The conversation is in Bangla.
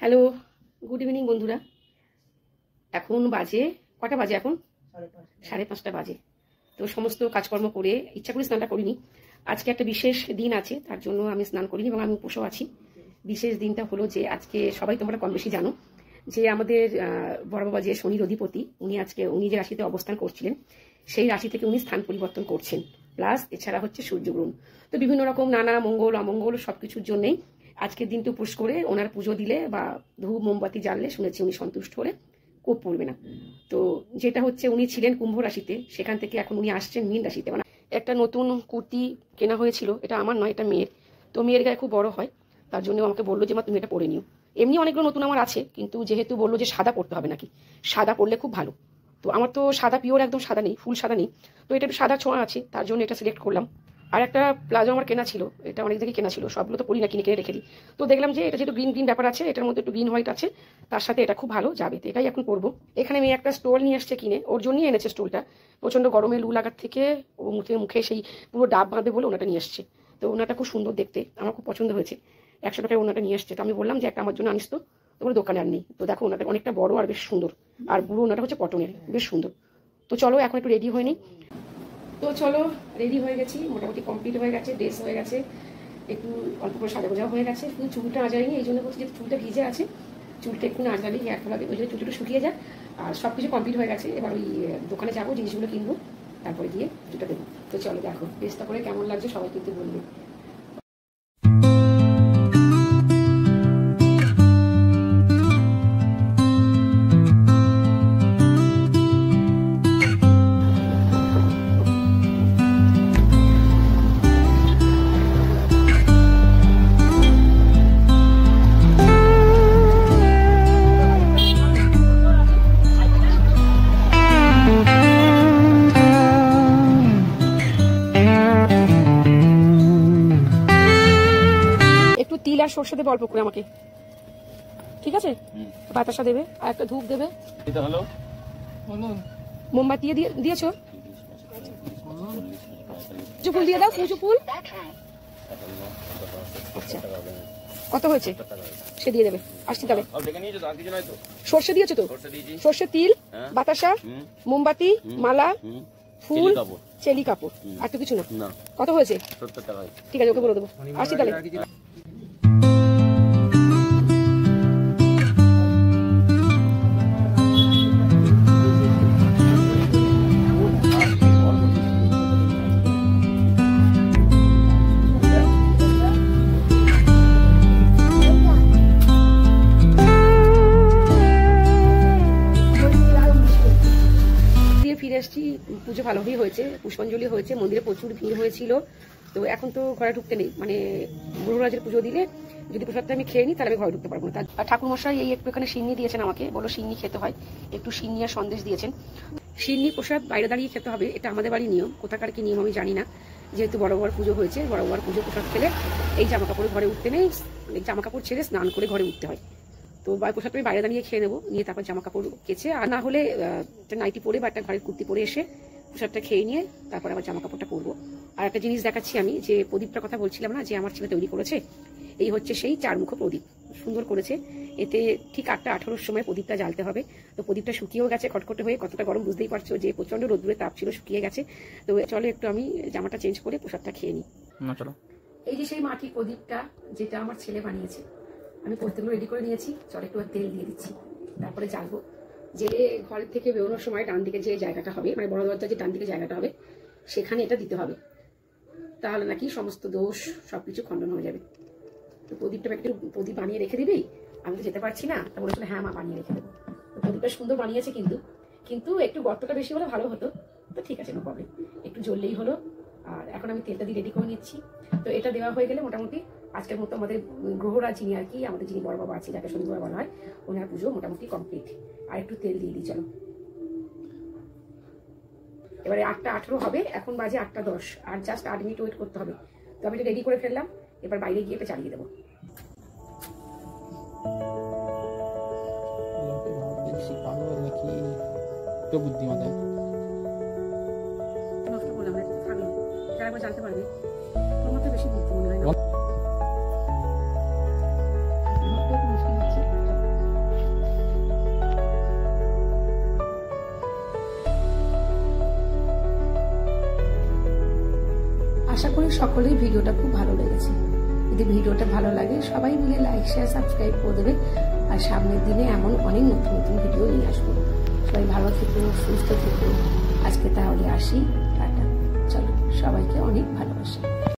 হ্যালো, গুড ইভিনিং বন্ধুরা। এখন বাজে কটা বাজে? এখন 5:30 বাজে। তো সমস্ত কাজকর্ম করে ইচ্ছা করে স্নানটা করিনি। আজকে একটা বিশেষ দিন আছে, তার জন্য আমি স্নান করিনি এবং আমি উপোসও আছি। বিশেষ দিনটা হলো যে আজকে সবাই তোমরা কম বেশি জানো যে আমাদের বড় বাবা যে শনির অধিপতি, উনি যে রাশিতে অবস্থান করছিলেন সেই রাশি থেকে উনি স্থান পরিবর্তন করছেন। প্লাস এছাড়া হচ্ছে সূর্যগ্রহণ। তো বিভিন্ন রকম নানা মঙ্গল অমঙ্গল সবকিছুর জন্যই আজকের দিনটা উপোস করে ওনার পুজো দিলে বা ধূপ মোমবাতি জ্বাললে শুনেছি উনি সন্তুষ্ট হলে কোপ পড়বে না। তো যেটা হচ্ছে উনি ছিলেন কুম্ভ রাশিতে, সেখান থেকে এখন উনি আসছেন মীন রাশিতে। মানে একটা নতুন কুর্তি কেনা হয়েছিল, এটা আমার নয়, এটা মেয়ের। তো মেয়ের গায়ে খুব বড় হয়, তার জন্য আমাকে বললো যে মা তুমি এটা পরে নিও। এমনি অনেকগুলো নতুন আমার আছে, কিন্তু যেহেতু বললো যে সাদা পরতে হবে নাকি, সাদা পরলে খুব ভালো। তো আমার তো সাদা পিওর একদম সাদা নেই, ফুল সাদা নেই, তো এটা একটু সাদা ছোঁয়া আছে, তার জন্য এটা সিলেক্ট করলাম। আর একটা প্লাজো আমার কেনা ছিল, এটা অনেক জায়গায় কেনা ছিল, সবগুলো তো পরি না, কিনে কিনে রেখে দিই। তো দেখলাম যে এটা যেহেতু গ্রিন গ্রিন ব্যাপার আছে, এটার মধ্যে একটু গ্রিন হোয়াইট আছে, তার সাথে এটা খুব ভালো যাবে, তো এটাই এখন পরবো। এখানে মেয়ে একটা স্টোল নিয়ে আসছে কিনে, ওর জন্যই এনেছে স্টোলটা। প্রচন্ড গরমে লু লাগার থেকে ও মুখে সেই পুরো ডাব বাঁধবে বলে ওনাটা নিয়ে আসছে। তো ওনাটা খুব সুন্দর দেখতে, আমার খুব পছন্দ হয়েছে। 100 টাকায় ওনাটা নিয়ে আসছে। তো আমি বললাম যে একটা আমার জন্য আনিস তো, তোমার দোকানে আর নেই। তো দেখো ওনাটা অনেকটা বড় আর বেশ সুন্দর, আর পুরো ওনাটা হচ্ছে কটনের, বেশ সুন্দর। তো চলো এখন একটু রেডি হয়ে নিই। তো চলো রেডি হয়ে গেছি, মোটামুটি কমপ্লিট হয়ে গেছে, ড্রেস হয়ে গেছে, একটু অল্প করে সাজা গোজা হয়ে গেছে। শুধু চুলটা আঁচড়াইনি, এই জন্য বলছি যে চুলটা ভিজে আছে, চুলটা একটু না আঁচড়ালেই হেয়ার ফল হবে, ওই জন্য চুলটা একটু শুকিয়ে যায়। আর সব কিছু কমপ্লিট হয়ে গেছে, এবার ওই দোকানে যাবো, জিনিসগুলো কিনবো, তারপরে গিয়ে চুলটা দেবো। তো চলো দেখো ড্রেসটা করে কেমন লাগছে, সবাই কিন্তু বলবে। তিল আর সর্ষে দেবে অল্প করে আমাকে, ঠিক আছে? বাতাসা দেবে আর একটা ধূপ দেবে। মোমবাতি দিয়েছো? পুজো ফুল দিয়ে দাও, পুজো ফুল। আচ্ছা কত হয়েছে সে দিয়ে দেবে, আসছি তাহলে। সর্ষে দিয়েছো তো? সর্ষে, তিল, বাতাসা, মোমবাতি, মালা, ফুল, চেলি কাপড়, আর তো কিছু না। কত হয়েছে? ঠিক আছে, ওকে বলে দেবো, আসছি তাহলে। ফিরে এসছি, পুজো ভালোই হয়েছে, পুষ্পাঞ্জলি হয়েছে, মন্দিরে প্রচুর ভিড় হয়েছিল। তো এখন তো ঘরে ঢুকতে নেই, মানে গ্রহরাজের পুজো দিলে যদি প্রসাদটা আমি খেয়ে নিই তাহলে আমি ঘরে ঢুকতে পারবো না। আর ঠাকুরমশাই এই একটু এখানে সিন্নি দিয়েছেন আমাকে, বলো সিন্নি খেতে হয়, একটু সিন্নি আর সন্দেশ দিয়েছেন। সিন্নি প্রসাদ বাইরে দাঁড়িয়ে খেতে হবে, এটা আমাদের বাড়ির নিয়ম, কোথাকার কি নিয়ম আমি জানি না। যেহেতু বড় বড় পুজো হয়েছে, বড় বড় পুজো প্রসাদ খেলে এই জামা কাপড়ে ঘরে উঠতে নেই, জামা কাপড় ছেড়ে স্নান করে ঘরে উঠতে হয়। তো প্রসাদটা আমি বাইরে দাঁড়িয়ে খেয়ে নেবো, নিয়ে তারপর জামা কাপড় কেচে, আর না হলে একটা নাইটি পরে বা একটা ঘরের কুর্তি পরে এসে প্রসাদটা খেয়ে নিয়ে তারপর আবার জামা কাপড়টা পরবো। আর একটা জিনিস দেখাচ্ছি আমি, যে প্রদীপটার কথা বলছিলাম না, যে আমার ছেলে তৈরি করেছে, এই হচ্ছে সেই 4 মুখ প্রদীপ, সুন্দর করেছে। এতে ঠিক 8টা 18-র সময় প্রদীপটা জ্বালতে হবে। তো প্রদীপটা শুকিয়েও গেছে খটখটে হয়ে, কতটা গরম বুঝতেই পারছো, যে প্রচন্ড রোদ্দুরের তাপ ছিল, শুকিয়ে গেছে। তো চলো একটু আমি জামাটা চেঞ্জ করে প্রসাদটা খেয়ে নিই। এই যে সেই মাটির প্রদীপটা, যেটা আমার ছেলে বানিয়েছে, আমি প্রত্যেকগুলো রেডি করে নিয়েছি। চল একটু তেল দিয়ে দিচ্ছি, তারপরে জ্বালবো। জেলে ঘরের থেকে বেরোনোর সময় ডান দিকে যে জায়গাটা হবে, মানে বড় দরজা যে ডান দিকে জায়গাটা হবে, সেখানে এটা দিতে হবে, তাহলে নাকি সমস্ত দোষ সবকিছু খণ্ডন হয়ে যাবে। তো প্রদীপটা একটু প্রদীপ বানিয়ে রেখে দিবি, আমি তো যেতে পারছি না। তা বলেছিল হ্যাঁ মা বানিয়ে রেখে দেবো। তো প্রদীপটা সুন্দর বানিয়েছে, কিন্তু একটু গর্তটা বেশি হলে ভালো হতো। তো ঠিক আছে, নো প্রবলেম, একটু জ্বললেই হলো। আর এখন আমি তেলটা দিয়ে রেডি করে নিচ্ছি। তো এটা দেওয়া হয়ে গেলে মোটামুটি আজকের মতো আমাদের গ্রহরা যিনি আর কি, আমাদের যিনি বড় বাবা আছে, যাকে শনি বাবা বলা হয়, ওনার পুজো মোটামুটি কমপ্লিট। আর একটু তেল দিয়ে দিই চলো। এবারে 8টা 18 হবে, এখন বাজে 8টা 10, আর জাস্ট 8 মিনিট ওয়েট করতে হবে। তো আমি এটা রেডি করে ফেললাম, এবার বাইরে গিয়ে এটা চালিয়ে দেবো। বুদ্ধিমত্তা নষ্ট করলাম না, থাকলো, যারা একবার জানতে পারবে তোমার তো বেশি বুদ্ধি মনে হয় না। মুশকিল হচ্ছে আশা করি সকলেই ভিডিওটা খুব ভালো লেগেছে। যদি ভিডিওটা ভালো লাগে সবাই মিলে লাইক শেয়ার সাবস্ক্রাইব করে দেবে। আর সামনের দিনে এমন অনেক নতুন নতুন ভিডিও নিয়ে আসবো। সবাই ভালো থেকো, সুস্থ থেকো। আজকে তাহলে আসি, টাটা। চলো, সবাইকে অনেক ভালোবাসা।